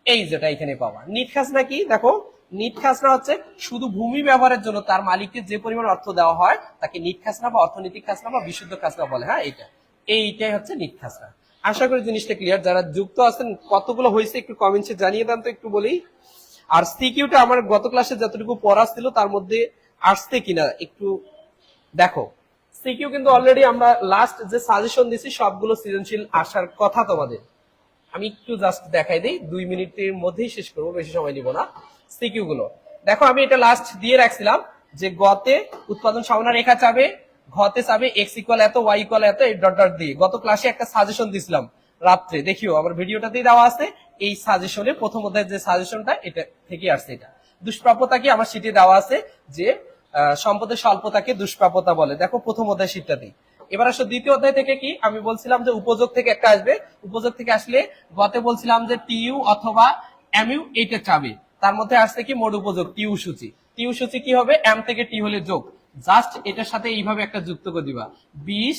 এই যেটা এখানে পাওয়া। নিট খাজনা কি? দেখো, নিট খাজনা হচ্ছে শুধু ভূমি ব্যবহারের জন্য তার মালিককে যে পরিমাণ অর্থ দেওয়া হয় তাকে নিট খাজনা বা অর্থনৈতিক খাজনা বা বিশুদ্ধ খাজনা বলে। হ্যাঁ, এইটাই হচ্ছে নিট খাজনা। আশা করি জিনিসটা ক্লিয়ার। যারা যুক্ত আছেন, কতগুলো হয়েছে একটু কমেন্টসে জানিয়ে দেন তো, একটু বলি। আর সিকিউটা আমার গত ক্লাসে যতটুকু পড়া ছিল তার মধ্যে আসছে কিনা একটু দেখো। সিকিউ কিন্তু অলরেডি আমরা লাস্ট যে সাজেশন দিছি সবগুলো সৃজনশীল আসার কথা তোমাদের। আমি একটু জাস্ট দেখাই দিই, 2 মিনিটের মধ্যেই শেষ করবো, বেশি সময় নিব না। সিকিউ গুলো দেখো, আমি এটা লাস্ট দিয়ে রাখছিলাম যে গতে উৎপাদন সমানা রেখা চাবে, ঘতে চাবে x ইকুয়াল এত, y ইকুয়াল এত, এই ডট ডট দিয়ে। গত ক্লাসে একটা সাজেশন দিছিলাম রাত্রে, দেখিও আমার ভিডিওটাতেই দেওয়া আছে। এই সাজেশনে প্রথম অধ্যায়ের যে সাজেশনটা এটা থেকে আসছে। এটা দুষ্প্রাপ্যতা কি আমার শিটে দেওয়া আছে যে সম্পদের স্বল্পতাকে দুষ্প্রাপ্যতা বলে। দেখো প্রথম অধ্যায় শিটটাতেই এবার আসো দ্বিতীয় অধ্যায় থেকে কি আমি বলছিলাম যে উপযোগ থেকে একটা আসবে, উপযোগ থেকে আসলে গতে বলছিলাম যে টিইউ অথবা এমইউ এইটা চাবে, তার মধ্যে আসছে কি মোট উপযোগ টিইউ সূচি। টিইউ সূচি কি হবে, এম থেকে টি হলে যোগ, জাস্ট এটার সাথে এইভাবে একটা যুক্ত করে দিবা, 20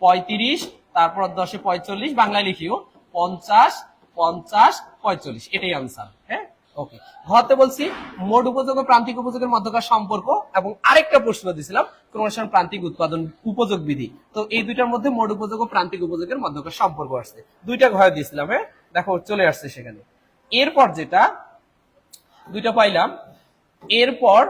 35 তারপর 10 45 বাংলায় লিখিও 50 50 45, এটাই আনসার। হ্যাঁ ওকে, হতে বলছি মোট উপযোগ ও প্রান্তিক উপযোগের মধ্যকার সম্পর্ক, এবং আরেকটা প্রশ্ন দিছিলাম ক্রমশ প্রান্তিক উৎপাদন উপযোগ বিধি। তো এই দুইটার মধ্যে মোট উপযোগ ও প্রান্তিক উপযোগের মধ্যকার সম্পর্ক আসছে, দুইটা ঘর দিয়েছিলাম। হ্যাঁ দেখো চলে আসছে সেখানে। এরপর যেটা দুইটা পাইলাম, এরপর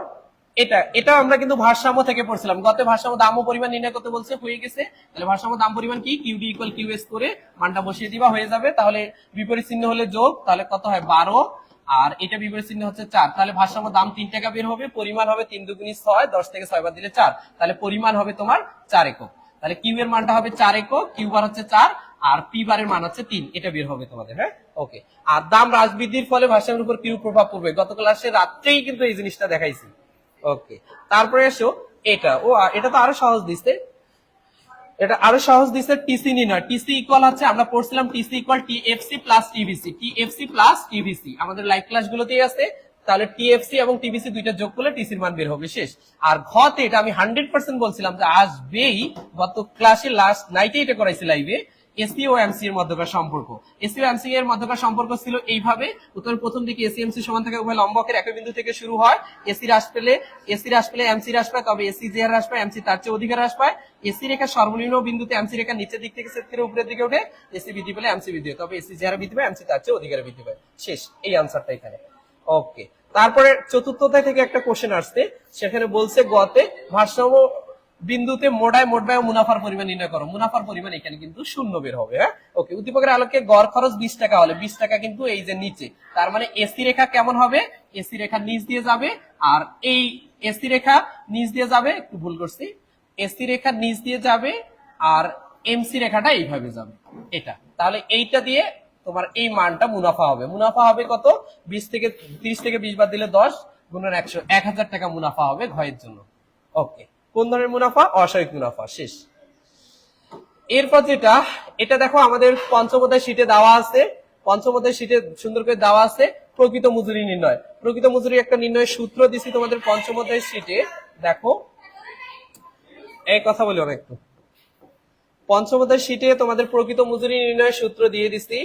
এটা আমরা কিন্তু ভারসাম্য থেকে পড়ছিলাম, গত ভারসাম্য দাম ও পরিমাণ নির্ণয় করতে বলছে, হয়ে গেছে। তাহলে ভারসাম্য দাম পরিমাণ কি, কিউডি ইকুয়াল কিউএস করে মানটা বসিয়ে দিবা, হয়ে যাবে। তাহলে বিপরীত চিহ্ন হলে যোগ, তাহলে কত হয় 12, আর এটা বিপরীত চিহ্ন হচ্ছে 4। তাহলে ভারসাম্য দাম 3 টাকা বের হবে, পরিমাণ হবে 3 দুগুণী 6, 10 থেকে 6 বাদ দিলে 4, তাহলে পরিমাণ হবে তোমার 4 একক। তাহলে কিউ এর মানটা হবে 4 একক, কিউ বার হচ্ছে 4, আর পি বারের মান হচ্ছে 3, এটা বের হবে তোমাদের। হ্যাঁ ওকে, আর দাম হ্রাস বৃদ্ধির ফলে ভারসাম্যের উপর কিরূপ প্রভাব পড়বে, গত ক্লাসে রাত্রেই কিন্তু এই জিনিসটা দেখাইছি। ওকে, তারপরে এসো এটা, এটা তো আরো সহজ দিচ্ছে, এটা আরো সহজ দিচ্ছে টিসি নির্ণয়। টিসি ইকুয়াল হচ্ছে আমরা পড়ছিলাম TC equal TFC plus TVC, TFC plus TVC আমাদের লাইভ ক্লাস গুলোতেই আছে। তাহলে টিএফসি এবং টিভিসি দুইটা যোগ করলে টিসির মান বের হবে, শেষ। আর ঘতে এটা আমি 100% বলছিলাম যে আসবেই, গত ক্লাসে লাস্ট নাইটে এটা করাইছি লাইভে। এসি ও এমসি এর মধ্যকার সম্পর্ক, এসি ও এমসি এর মধ্যকার সম্পর্ক ছিল এইভাবে, উত্তরের প্রথম দিকে এসি এমসি সমান থাকে, উভয় লম্বকের একই বিন্দু থেকে শুরু হয়। এসি হ্রাস পেলে এমসি হ্রাস পায়, তবে এসি যে হ্রাস পায় এমসি তার চেয়ে অধিক হ্রাস পায়। এসি রেখার সর্বনিম্ন বিন্দুতে এমসি রেখা নিচের দিক থেকে ছেদ করে উপরের দিকে ওঠে, এসি বৃদ্ধি পেলে এমসি বৃদ্ধি হয়, তবে এসি যে হারে বৃদ্ধি পায় এমসি তার চেয়ে অধিক হারে বৃদ্ধি পায়, শেষ। এই আনসারটা এখানে। ওকে, তারপরে চতুর্থ অধ্যায় থেকে একটা কোশ্চেন আসছে, সেখানে বলছে গতে ভারসাম্য বিন্দুতে মোট ব্যয় ও মুনাফার পরিমাণ নির্ণয় করো। মুনাফার পরিমাণ এখানে কিন্তু শূন্য বের হবে। হ্যাঁ ওকে, উদ্দীপকের আলোকে গড় খরচ 20 টাকা হলে 20 টাকা কিন্তু এই যে নিচে, তার মানে এসি রেখা কেমন হবে, এসি রেখা নিচ দিয়ে যাবে, আর এই এসি রেখা নিচ দিয়ে যাবে, একটু ভুল করছি, এসি রেখা নিচ দিয়ে যাবে, আর এমসি রেখাটা এইভাবে যাবে এটা। তাহলে এইটা দিয়ে তোমার এই মানটা মুনাফা হবে। মুনাফা হবে কত, 20 থেকে 30 থেকে 20 বাদ দিলে 10 গুণন 100, 1000 টাকা মুনাফা হবে ঘয়ের জন্য। ওকে, কোন ধরনের মুনাফা, অস্বাভাবিক মুনাফা, শেষ। এরপর যেটা, এটা দেখো আমাদের পঞ্চম অধ্যায় শীটে দেওয়া আছে, পঞ্চম অধ্যায় শীটে সুন্দর করে দেওয়া আছে প্রকৃত মজুরি নির্ণয়। প্রকৃত মজুরি একটা নির্ণয়ের সূত্র দিছি তোমাদের পঞ্চম অধ্যায় শীটে, দেখো এই কথা বলি অনেক, পঞ্চম অধ্যায় শীটে তোমাদের প্রকৃত মজুরি নির্ণয়ের সূত্র দিয়ে দিছি।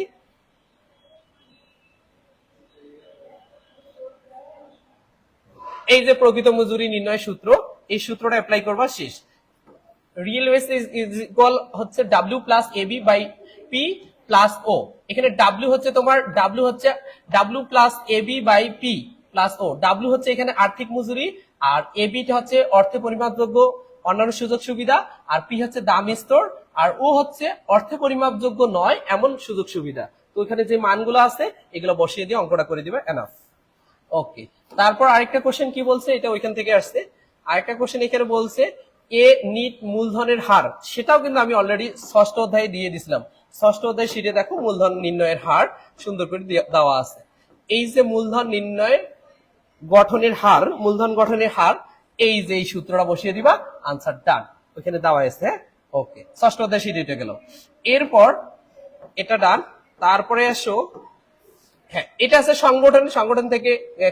এই যে প্রকৃত মজুরি নির্ণয় সূত্র, এই সূত্রটা অ্যাপ্লাই করবা, শেষ। রিয়েল ওয়েজ ইজ ইকুয়াল হচ্ছে W plus AB by P plus O। এখানে W হচ্ছে তোমার W plus AB by P plus O। W হচ্ছে এখানে আর্থিক মজুরি, আর AB টা হচ্ছে অর্থে পরিমাপযোগ্য অন্যান্য সুযোগ সুবিধা, আর P হচ্ছে দাম স্তর, আর O হচ্ছে অর্থে পরিমাপযোগ্য নয় এমন সুযোগ সুবিধা। তো এখানে যে মানগুলো আছে এগুলো বসিয়ে দিয়ে অঙ্কটা করে দিবে, এনাফ। ওকে, তারপর আরেকটা কোশ্চেন কি বলছে, এটা ওইখান থেকে আসছে। আরেকটা কোশ্চেন এখানে বলছে এ নিট মূলধনের হার, সেটাও কিন্তু আমি অলরেডি ষষ্ঠ অধ্যায়ে দিয়ে দিছিলাম। ষষ্ঠ অধ্যায় শীটে দেখো মূলধন নির্ণয়ের হার সুন্দর করে দেওয়া আছে। এই যে মূলধন নির্ণয়ের গঠনের হার, মূলধন গঠনের হার, এই যে এই সূত্রটা বসিয়ে দিবা, আনসার ডান, ওইখানে দেওয়া আছে। ওকে, ষষ্ঠ অধ্যায় শীটে এটা গেল। এরপর এটা ডান, তারপরে আসো, হ্যাঁ এটা আছে সংগঠন থেকে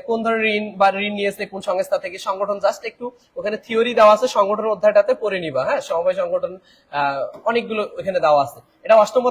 কোন ধরনের ঋণ বা ঋণ নিয়েছে কোন সংস্থা থেকে, সংগঠন জাস্ট একটু ওখানে থিওরি দেওয়া আছে, সংগঠন অধ্যায়টাতে পড়ে নিবা। হ্যাঁ, সমবায় সংগঠন অনেকগুলো ওখানে দেওয়া আছে। এটা অষ্টম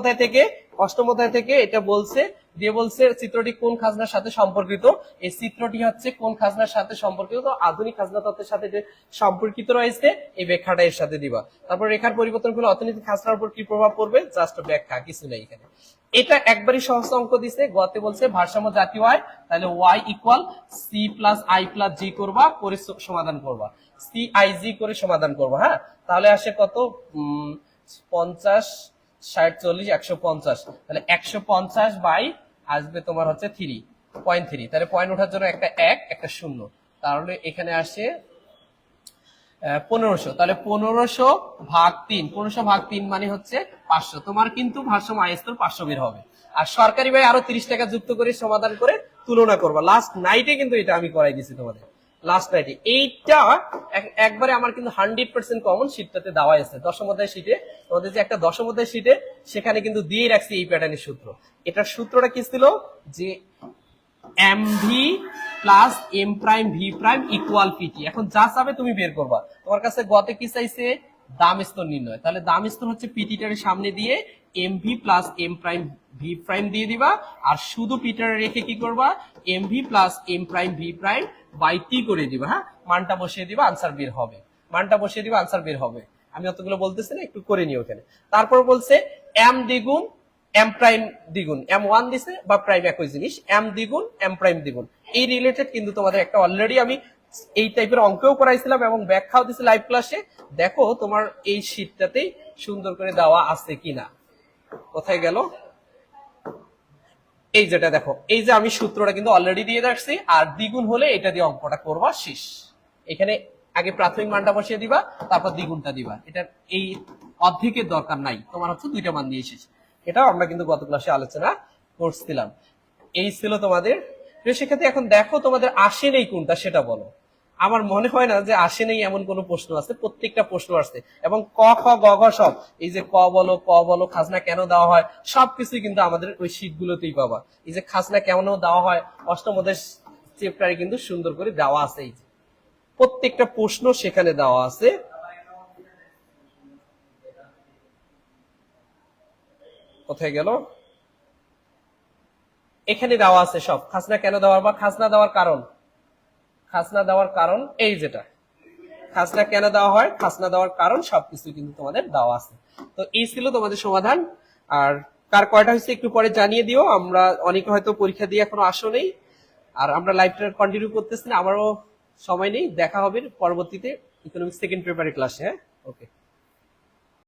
অধ্যায় থেকে এটা বলছে, দিয়ে বলছে চিত্রটি কোন খাজনার সাথে সম্পর্কিত। এই চিত্রটি হচ্ছে কোন খাজনার সাথে সম্পর্কিত, আধুনিক খাজনা তত্ত্বের সাথে যে সম্পর্কিত রয়েছে এই ব্যাখ্যাটা এর সাথে দিবা। তারপর রেখার পরিবর্তন করলে অর্থনৈতিক খাজনার উপর কি প্রভাব পড়বে, জাস্ট ব্যাখ্যা, কিছু নেই এখানে। এটা একবারই সহজ অঙ্ক দিছে, গতে বলছে ভারসাম্য জাতীয় আয়, তাহলে y equal C plus I plus G করবা, করে সমাধান করবা, সি আই জি করে সমাধান করবা। হ্যাঁ, তাহলে আসে কত, 50 60 40 150, তাহলে 150 বাই আসবে তোমার হচ্ছে 3.3, তাহলে পয়েন্ট ওঠার জন্য একটা 1 একটা 0, তাহলে এখানে আসে 1500, তাহলে 1500 ভাগ 3, 1500 ভাগ 3 মানে হচ্ছে 500। তোমার কিন্তু ভারসাম্য আয় স্তর 500 বের হবে। আর সরকারি ব্যয় আরো 30 টাকা যুক্ত করে সমাধান করে তুলনা করবা। লাস্ট নাইটে কিন্তু এটা আমি করাই দিছি তোমাদের, লাস্ট 90 এইটা একবারে আমার কিন্তু 100% কমন শীটটাতে দেওয়া আছে। দশম অধ্যায় শীটে তোমাদের যে একটা দশম অধ্যায় শীটে সেখানে কিন্তু দিয়ে রাখছি এই প্যাটার্নের সূত্র। এটার সূত্রটা কি ছিল যে mv plus M prime V prime equal PT. এখন যা চাবে তুমি বের করবা। তোমার কাছে গতে কি চাইছে দাম স্তর নির্ণয়, তাহলে দাম স্তর হচ্ছে পিটিটার সামনে দিয়ে MV plus M prime V prime দিয়ে দিবা, আর শুধু পিটারে রেখে কি করবা MV plus M prime V prime by T করে দিবা। হ্যাঁ, মানটা বসিয়ে দিবা, আনসার বের হবে। মানটা বসিয়ে দিবা, আনসার বের হবে। আমি অতগুলো বলতেছি না, একটু করে নিও ওখানে। তারপর বলছে এম দ্বিগুণ এম প্রাইম দ্বিগুণ, এম ওয়ান দিছে বা প্রাইম একই জিনিস, এম দ্বিগুণ এম প্রাইম দ্বিগুণ। এই রিলেটেড কিন্তু তোমাদের একটা অলরেডি আমি এই টাইপের অঙ্কও করাইছিলাম এবং ব্যাখ্যাও দিছি লাইভ ক্লাসে। দেখো তোমার এই শীটটাতেই সুন্দর করে দেওয়া আছে কিনা। কোথায় গেল এই যেটা দেখো, এই যে আমি সূত্রটা কিন্তু অলরেডি দিয়ে রাখছি, আর দ্বিগুণ হলে এটা দিয়ে অঙ্কটা করবা শেষ। এখানে আগে প্রাথমিক মানটা বসিয়ে দিবা, তারপর দ্বিগুণটা দিবা। এটা এই অর্ধেকের দরকার নাই, তোমার হচ্ছে দুইটা মান দিয়ে শেষ। এটাও আমরা কিন্তু গত ক্লাসে আলোচনা করছিলাম। এই ছিল তোমাদের। সেক্ষেত্রে এখন দেখো তোমাদের আসে নেই কোনটা সেটা বলো। আমার মনে হয় না যে আসে নেই এমন কোন প্রশ্ন আছে, প্রত্যেকটা প্রশ্ন আসছে। এবং ক খ গ ঘ সব, এই যে ক বলো খাজনা কেন দেওয়া হয়, সবকিছুই কিন্তু আমাদের ওই শীট গুলোতেই পাবা। এই যে খাজনা কেন দেওয়া হয় অষ্টম অধ্যায় চ্যাপ্টারে কিন্তু সুন্দর করে দেওয়া আছে। এই যে প্রত্যেকটা প্রশ্ন সেখানে দেওয়া আছে। কোথায় গেল, এখানে দেওয়া আছে সব, খাজনা কেন দেওয়ার বা খাজনা দেওয়ার কারণ। খাজনা দেওয়ার কারণ এই যেটা খাজনা কেন দেওয়া হয়, খাজনা দেওয়ার কারণ সবকিছু কিন্তু তোমাদের দেওয়া আছে। তো এই ছিল তোমাদের সমাধান। আর কার কয়টা হয়েছে একটু পরে জানিয়ে দিও। আমরা অনেকে হয়তো পরীক্ষা দিয়ে এখনো আসো নেই, আর আমরা লাইভটা কন্টিনিউ করতেছি না, আমারও সময় নেই। দেখা হবে পরবর্তীতে ইকোনমিক্স সেকেন্ড পেপারের ক্লাসে। হ্যাঁ, ওকে।